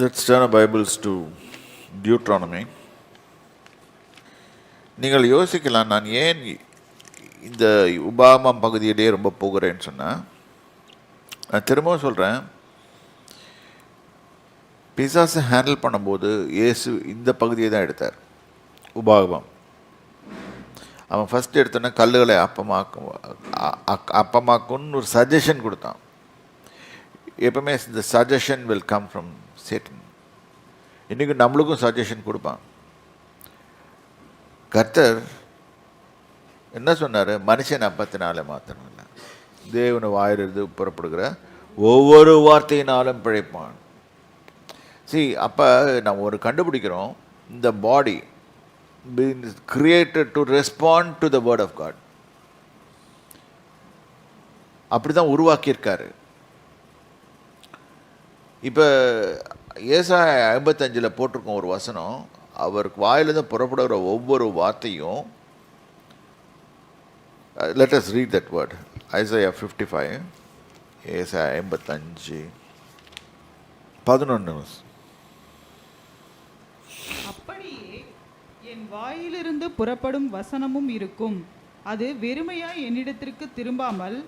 Let's turn our Bibles to Deuteronomy. நீங்கள் யோசிக்கலாம், நான் ஏன் இந்த உபாகமம் பகுதியிலே ரொம்ப போகிறேன்னு சொன்னால், நான் திரும்பவும் சொல்கிறேன், பிசாசை ஹேண்டில் பண்ணும்போது இயேசு இந்த பகுதியை தான் எடுத்தார். உபாகமம் அவன் ஃபஸ்ட்டு எடுத்தோன்னே கல்லுகளை அப்பமாக்குன்னு ஒரு சஜஷன் கொடுத்தான். எப்பவுமே இந்த suggestion will come from Satan. இன்றைக்கி நம்மளுக்கும் சஜஷன் கொடுப்பான். கர்த்தர் என்ன சொன்னார்? மனுஷன் அப்பத்தினாலே மாற்றணும் இல்லை, தேவனை வாயிலிருந்து புறப்படுகிற ஒவ்வொரு வார்த்தையினாலும் பிழைப்பான். அப்போ நம்ம ஒரு கண்டுபிடிக்கிறோம், இந்த பாடி created to respond to the word of God. அப்படி தான் உருவாக்கியிருக்காரு. இப்போ ஏசாயா 55 போட்டிருக்கோம் ஒரு வசனம், அவருக்கு வாயிலிருந்து புறப்படுகிற ஒவ்வொரு வார்த்தையும். Let us read that word. Isaiah 55, ஏசாயா 55 11. அப்படியே என் வாயிலிருந்து புறப்படும் வசனமும் இருக்கும், அது வெறுமையாய் என்னிடத்திற்கு திரும்பாமல்,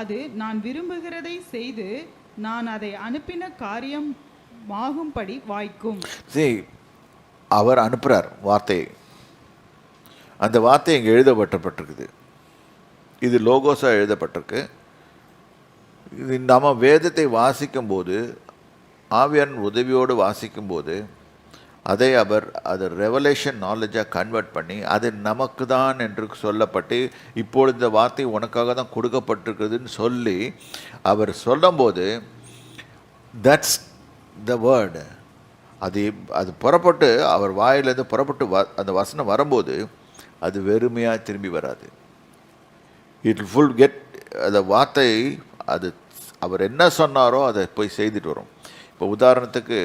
அது நான் விரும்புகிறதை செய்து நான் அதை அனுப்பின காரியம் ஆகும்படி வாய்க்கும். அவர் அனுப்புகிறார் வார்த்தையை. அந்த வார்த்தை இங்கே எழுதப்பட்டிருக்குது. இது லோகோஸாக எழுதப்பட்டிருக்கு. இது நம்ம வேதத்தை வாசிக்கும்போது, ஆவியாரின் உதவியோடு வாசிக்கும்போது, அதை அது ரெவலேஷன் நாலேஜாக கன்வெர்ட் பண்ணி அது நமக்கு தான் என்று சொல்லப்பட்டு, இப்பொழுது இந்த வார்த்தை உனக்காக தான் கொடுக்கப்பட்டிருக்குதுன்னு சொல்லி அவர் சொல்லும்போது, தட்ஸ் த வேர்டு. அது புறப்பட்டு அவர் வாயிலேருந்து புறப்பட்டு அந்த வசனம் வரும்போது அது வெறுமையாக திரும்பி வராது. இட் ஃபுல் கெட் அந்த வார்த்தை, அது அவர் என்ன சொன்னாரோ அதை போய் செய்துட்டு வரும். இப்போ உதாரணத்துக்கு,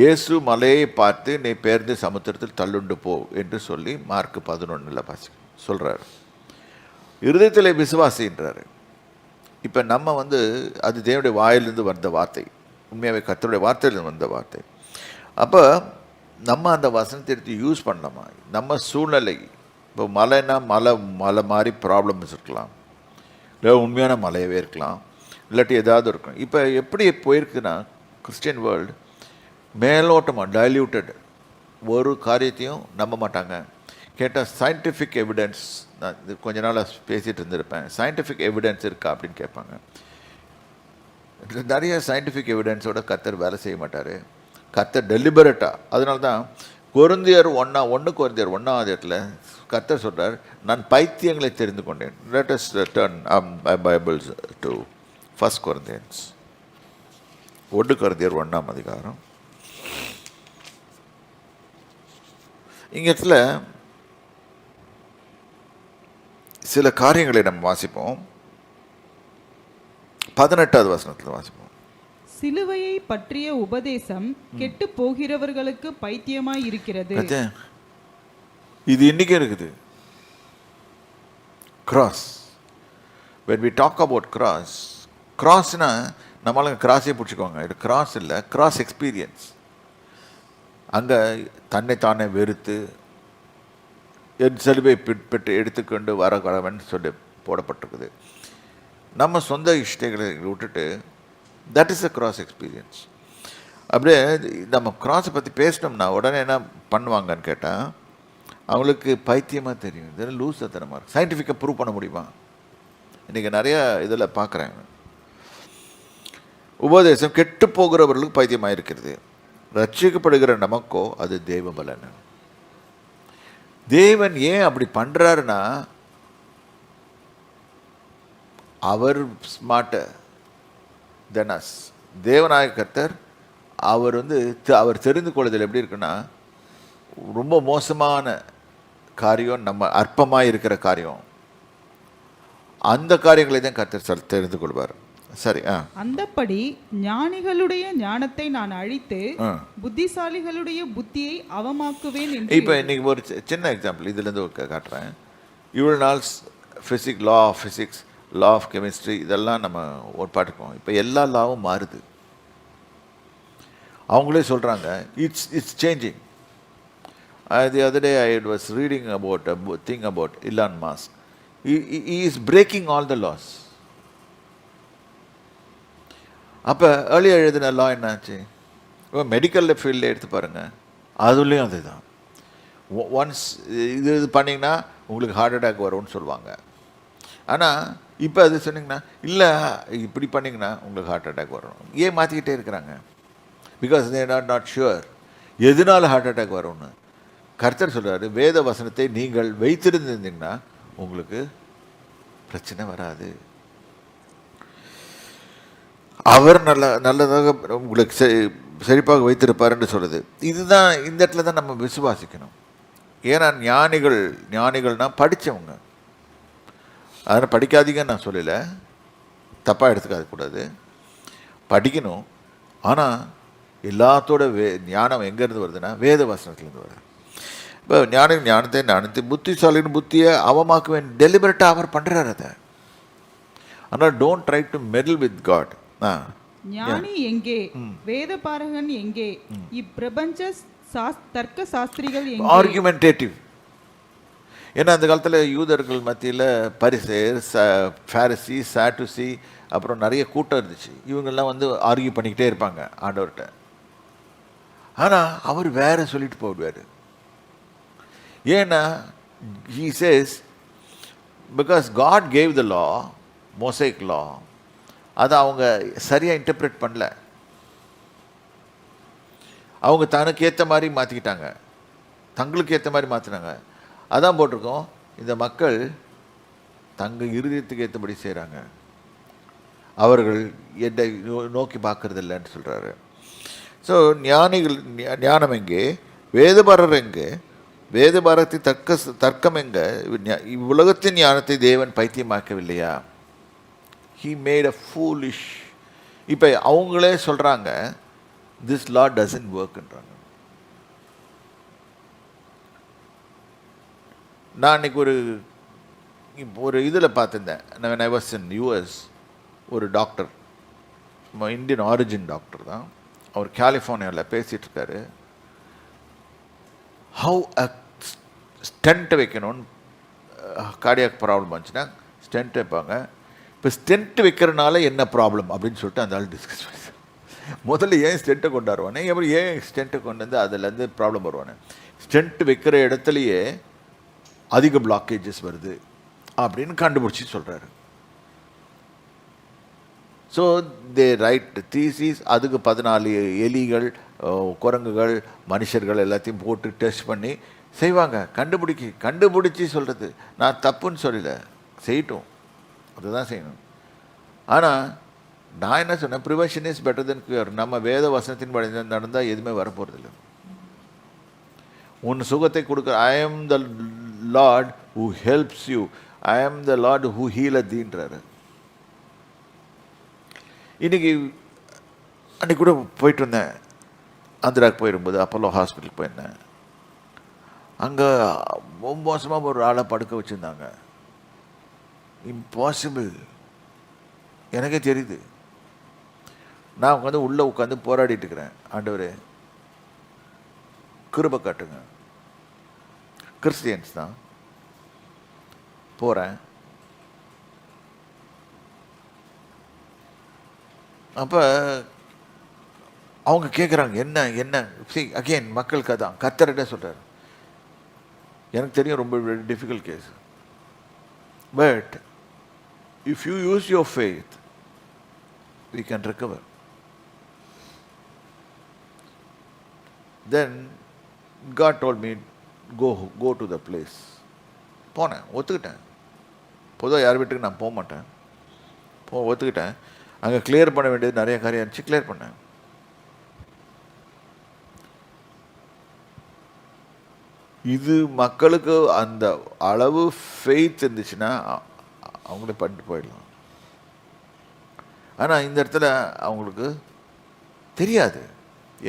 இயேசு மலையை பார்த்து நீ பேர்ந்து சமுத்திரத்தில் தள்ளுண்டு போ என்று சொல்லி மார்க் 11 சொல்கிறார். இருதயத்தில் விசுவாசின்றார். இப்போ நம்ம அது தேவனுடைய வாயிலிருந்து வந்த வார்த்தை, உண்மையாகவே கர்த்தருடைய வார்த்தையிலிருந்து வந்த வார்த்தை. அப்போ நம்ம அந்த வசனத்தை எடுத்து யூஸ் பண்ணலாமா? நம்ம சூழ்நிலை, இப்போ மலைன்னா மலை மாதிரி ப்ராப்ளம்ஸ் இருக்கலாம், இல்லை உண்மையான மலையவே இருக்கலாம், இல்லாட்டி ஏதாவது இருக்கும். இப்போ எப்படி போயிருக்குன்னா, கிறிஸ்டியன் வேர்ல்டு மேலோட்டமாக டைல்யூட்டட், ஒரு காரியத்தையும் நம்ப மாட்டாங்க. கேட்டால் சயின்டிஃபிக் எவிடன்ஸ், நான் இது கொஞ்ச நாளாக பேசிகிட்டு இருந்திருப்பேன், சயின்டிஃபிக் எவிடன்ஸ் இருக்கா அப்படின்னு கேட்பாங்க. நிறைய சயின்டிஃபிக் எவிடன்ஸோட கர்த்தர் வேலை செய்ய மாட்டார். கர்த்தர் டெலிபரேட்டாக, அதனால தான் கொரிந்தியர் 1 கர்த்தர் சொல்கிறார், நான் பைத்தியங்களை தெரிந்து கொண்டேன். Let us turn Bibles to 1 Corinthians 1 இங்கத்தில் சில காரியங்களை நம்ம வாசிப்போம். 18வது வசனத்தில் வாசிப்போம். சிலுவையை பற்றிய உபதேசம் கெட்டு போகிறவர்களுக்கு பைத்தியமாய் இருக்கிறது. இது இன்னைக்கு இருக்குது. Cross, when we talk about கிராஸ்னா நம்மளால கிராஸே பிடிச்சிக்குவாங்க. இது கிராஸ் இல்லை, கிராஸ் எக்ஸ்பீரியன்ஸ். அங்கே தன்னைத்தானே வெறுத்து என் சிலுவை பெற்று எடுத்துக்கொண்டு வரவன் சொல்லி போடப்பட்டிருக்குது. நம்ம சொந்த இஷ்டங்களை விட்டுட்டு, that is a cross experience. அப்படியே நம்ம கிராஸை பற்றி பேசினோம்னா உடனே என்ன பண்ணுவாங்கன்னு கேட்டால், அவங்களுக்கு பைத்தியமாக தெரியும், இதெல்லாம் லூசத்தனமாக இருக்குது. சயின்டிஃபிக்காக ப்ரூவ் பண்ண முடியுமா? இன்றைக்கி நிறையா இதில் பார்க்குறேன். உபதேசம் கெட்டு போகிறவர்களுக்கு பைத்தியமாக இருக்கிறது, ரட்சிக்கப்படுகிற நமக்கோ அது தெய்வ பலன். தேவன் ஏன் அப்படி பண்ணுறாருன்னா, அவர் ஸ்மார்ட்டர் தென் அஸ். தேவநாயக கர்த்தர் அவர் தெரிந்து கொள்ளுதல் எப்படி இருக்குன்னா, ரொம்ப மோசமான காரியம், நம்ம அற்பமாக இருக்கிற காரியம், அந்த காரியங்களை தான் கர்த்தர் தெரிந்து கொள்வார். சரி, அந்தப்படி ஞானிகளுடைய ஞானத்தை நான் அழித்து புத்திசாலிகளுடைய புத்தியை அவமாக்குவேன் என்று. இப்போ இன்னைக்கு ஒரு சின்ன எக்ஸாம்பிள் இதுலேருந்து காட்டுறேன். இவ்வளோ நாள் law of physics, law of chemistry இதெல்லாம் நம்ம ஒரு பாட்டுக்குவோம். இப்போ எல்லா லாவும் மாறுது. அவங்களே சொல்கிறாங்க it's changing. The other day I was reading about a thing about Elon Musk. He is breaking all the laws. அப்போ ஏர்லியாக எழுதின லா என்னாச்சு? இப்போ மெடிக்கல் ஃபீல்டில் எடுத்து பாருங்கள், அதுலேயும் அதுதான். ஒன்ஸ் இது பண்ணிங்கன்னா உங்களுக்கு ஹார்ட் அட்டாக் வரும்னு சொல்லுவாங்க. ஆனால் இப்போ அது சொன்னிங்கன்னா இல்லை இப்படி பண்ணிங்கன்னா உங்களுக்கு ஹார்ட் அட்டாக் வரும். ஏன் மாற்றிக்கிட்டே இருக்கிறாங்க? Because they are not sure எதனால் ஹார்ட் அட்டாக் வரும்னு. கர்த்தர் சொல்கிறாரு, வேத வசனத்தை நீங்கள் வைத்திருந்தீங்கன்னா உங்களுக்கு பிரச்சனை வராது. அவர் நல்லதாக உங்களுக்கு செழிப்பாக வைத்திருப்பாருன்னு சொல்லுது. இதுதான் இந்த இடத்துல தான் நம்ம விசுவாசிக்கணும். ஏன்னா ஞானிகள்னால் படித்தவங்க. அதனால் படிக்காதீங்கன்னு நான் சொல்லலை, தப்பாக எடுத்துக்காத கூடாது, படிக்கணும். ஆனால் எல்லாத்தோட ஞானம் எங்கேருந்து வருதுன்னா வேத வசனத்துலேருந்து வருது. இப்போ ஞானத்தை புத்திசாலின்னு புத்தியை அவமாக்குவேன் டெலிபரேட்டாக அவர் பண்ணுறாரு அதை. ஆனால் don't try to meddle with God. ஞானி எங்கே? வேத பாரகன் எங்கே? இப்பிரபஞ்ச தர்க்க சாஸ்திரிகள் எங்கே? ஆர்குமெண்டேட்டிவ். ஏன்னா அந்த காலத்தில் யூதர்கள் மத்தியில் பரிசேயர், ஃபாரிசி, சாட்டுசி, அப்புறம் நிறைய கூட்டம் இருந்துச்சு. இவங்கெல்லாம் வந்து ஆர்கியூ பண்ணிக்கிட்டே இருப்பாங்க ஆண்டவர்கிட்ட. ஆனால் அவர் வேற சொல்லிட்டு போடுவார். ஏன்னா he says because God gave the law, Mosaic law, அதை அவங்க சரியாக இன்டர்பிரேட் பண்ணல. அவங்க தனக்கு ஏற்ற மாதிரி மாற்றிக்கிட்டாங்க, தங்களுக்கு ஏற்ற மாதிரி மாற்றினாங்க. அதான் போட்டிருக்கோம், இந்த மக்கள் தங்கள் இருதயத்துக்கு ஏற்றபடி செய்கிறாங்க, அவர்கள் என்னை நோக்கி பார்க்கறதில்லைன்னு சொல்கிறாரு. ஸோ ஞானம் எங்கே? வேதபாரர் எங்கே? வேதபாரத்தின் தர்க்கம் எங்க? இவ்வுலகத்தின் ஞானத்தை தேவன் பைத்தியமாக்கவில்லையா? He made a foolish. இப்போ அவங்களே சொல்கிறாங்க this law doesn't workன்றாங்க. நான் அன்றைக்கி ஒரு இதில் பார்த்துருந்தேன். when I was in US, ஒரு டாக்டர், இந்தியன் ஆரிஜின் டாக்டர் தான், அவர் கலிஃபோர்னியாவில் பேசிகிட்டு இருக்காரு. ஹவு ஸ்டென்ட் வைக்கணும்னு, கார்டியாக் ப்ராப்ளம் வந்துச்சுன்னா ஸ்டென்ட் வைப்பாங்க. இப்போ ஸ்டென்ட் வைக்கிறனால என்ன ப்ராப்ளம் அப்படின்னு சொல்லிட்டு அந்த ஆள் டிஸ்கஸ் பண்ணி, முதல்ல ஏன் ஸ்டென்ட்டை கொண்டாடுவானே, அப்புறம் ஏன் ஸ்டென்ட்டை கொண்டு வந்து அதுலேருந்து ப்ராப்ளம் வருவானே. ஸ்டென்ட் வைக்கிற இடத்துலையே அதிக பிளாக்கேஜஸ் வருது அப்படின்னு கண்டுபிடிச்சி சொல்கிறாரு. So they right thesis. அதுக்கு 14 எலிகள், குரங்குகள், மனுஷர்கள் எல்லாத்தையும் போட்டு டெஸ்ட் பண்ணி செய்வாங்க. கண்டுபிடிச்சி சொல்கிறது. நான் தப்புன்னு சொல்லலை, செய்யட்டும், அதுதான் செய்யணும். ஆனால் நான் என்ன சொன்னேன், prevention is better then cure. நம்ம வேத வசனத்தின் படி நடந்தால் எதுவுமே வரப்போகிறதில்ல. உன் சுகத்தை கொடுக்குற ஐ ஆம் த லார்ட் ஹூ ஹெல்ப்ஸ் யூ, ஐ ஆம் த லார்ட் ஹூ ஹீலர் தீன்றாரு. அன்றைக்கி கூட போயிட்டு வந்தேன், ஆந்திராவுக்கு போயிருக்கும்போது அப்போலோ ஹாஸ்பிட்டலுக்கு போயிருந்தேன். அங்கே ரொம்ப மோசமாக ஒரு ஆளை படுக்க வச்சுருந்தாங்க. இம்பாசிபிள், எனக்கே தெரியுது. நான் உட்காந்து உள்ளே உட்காந்து போராடிட்டு இருக்கிறேன், ஆண்டவரே கிருபை காட்டுங்க. கிறிஸ்டியன்ஸ் தான். போகிறேன். அப்போ அவங்க கேட்குறாங்க என்ன அகெயின் மக்களுக்கு அதான் கர்த்தர்கிட்ட சொல்கிறார். எனக்கு தெரியும் ரொம்ப difficult case, but if you use your faith we can recover. Then God told me go to the place. போனேன், ஒத்துக்கிட்டேன். பொதுவாக யார் வீட்டுக்கு நான் போக மாட்டேன், ஒத்துக்கிட்டேன். அங்கே கிளியர் பண்ண வேண்டியது நிறைய காரியம் இருந்துச்சு, கிளியர் பண்ணேன். இது மக்களுக்கு அந்த அளவு ஃபெய்த் இருந்துச்சுன்னா அவங்களே பண்ணிட்டு போயிடலாம். ஆனால் இந்த இடத்துல அவங்களுக்கு தெரியாது,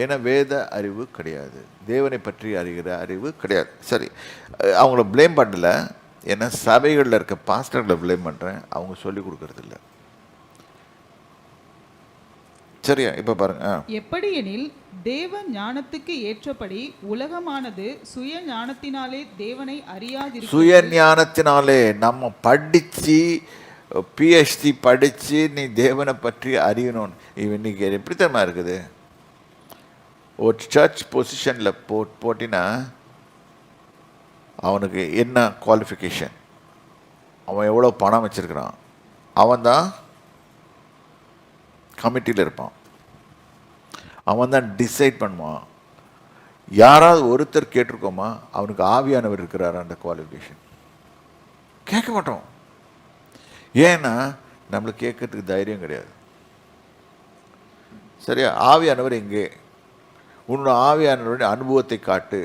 ஏன்னா வேத அறிவு கிடையாது, தேவனை பற்றி அறிகிற அறிவு கிடையாது. சரி, அவங்கள ப்ளேம் பண்ணல, ஏன்னா சபைகளில் இருக்க பாஸ்டர்களை ப்ளேம் பண்ணுறேன், அவங்க சொல்லி கொடுக்கறதில்ல. சரியா? இப்போ பாருங்க, எப்படி எனில் தேவ ஞானத்துக்கு ஏற்றபடி உலகமானது சுய ஞானத்தினாலே தேவனை அறியாதிருக்கிறது. சுய ஞானத்தினாலே நம்ம படித்து பிஹெச்டி படித்து நீ தேவனை பற்றி அறியணும்னு இன்னைக்கு எப்படி தெரியுமா இருக்குது? ஒரு சர்ச் பொசிஷனில் போட்டினா அவனுக்கு என்ன குவாலிஃபிகேஷன், அவன் எவ்வளோ பணம் வச்சுருக்கிறான், அவன் தான் கமிட்டியில் இருப்பான், அவன் தான் டிசைட் பண்ணுவான். யாராவது ஒருத்தர் கேட்டிருக்கோமா அவனுக்கு ஆவியானவர் இருக்கிறாரா? அந்த குவாலிஃபிகேஷன் கேட்க மாட்டோம். ஏன்னா நம்மளுக்கு கேட்கறதுக்கு தைரியம் கிடையாது. சரியா? ஆவியானவர் எங்கே? உன்னோட ஆவியானவருடைய அனுபவத்தை காட்டு.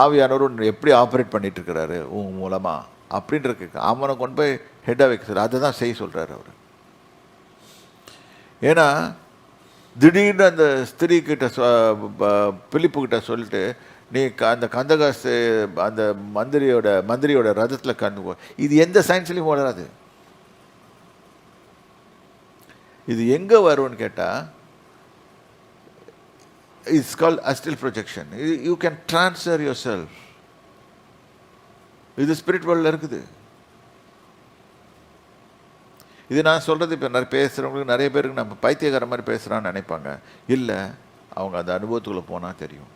ஆவியானவர் உன்னை எப்படி ஆப்ரேட் பண்ணிட்டு இருக்கிறாரு உன் மூலமா அப்படின்ற அவனை கொண்டு போய் ஹெட்டாக வைக்க சொல்ற. அதை தான் செய்ய சொல்கிறார் அவர். ஏன்னா திடீர்னு அந்த ஸ்திரீ கிட்ட பிலிப்பு கிட்ட சொல்லிட்டு நீ அந்த கந்தகாசு அந்த மந்திரியோட ரதத்தில் கண்டு, இது எந்த சயின்ஸ்லையும் வளராது. இது எங்கே வரும்னு கேட்டால் it's called astral projection. You can transfer your self. இது ஸ்பிரிட் வேர்ல்டில் இருக்குது. இது நான் சொல்கிறது இப்போ பேசுகிறவங்களுக்கு நிறைய பேருக்கு நம்ம பைத்தியக்கார மாதிரி பேசுகிறான்னு நினைப்பாங்க. இல்லை, அவங்க அந்த அனுபவத்துக்குள்ளே போனால் தெரியும்.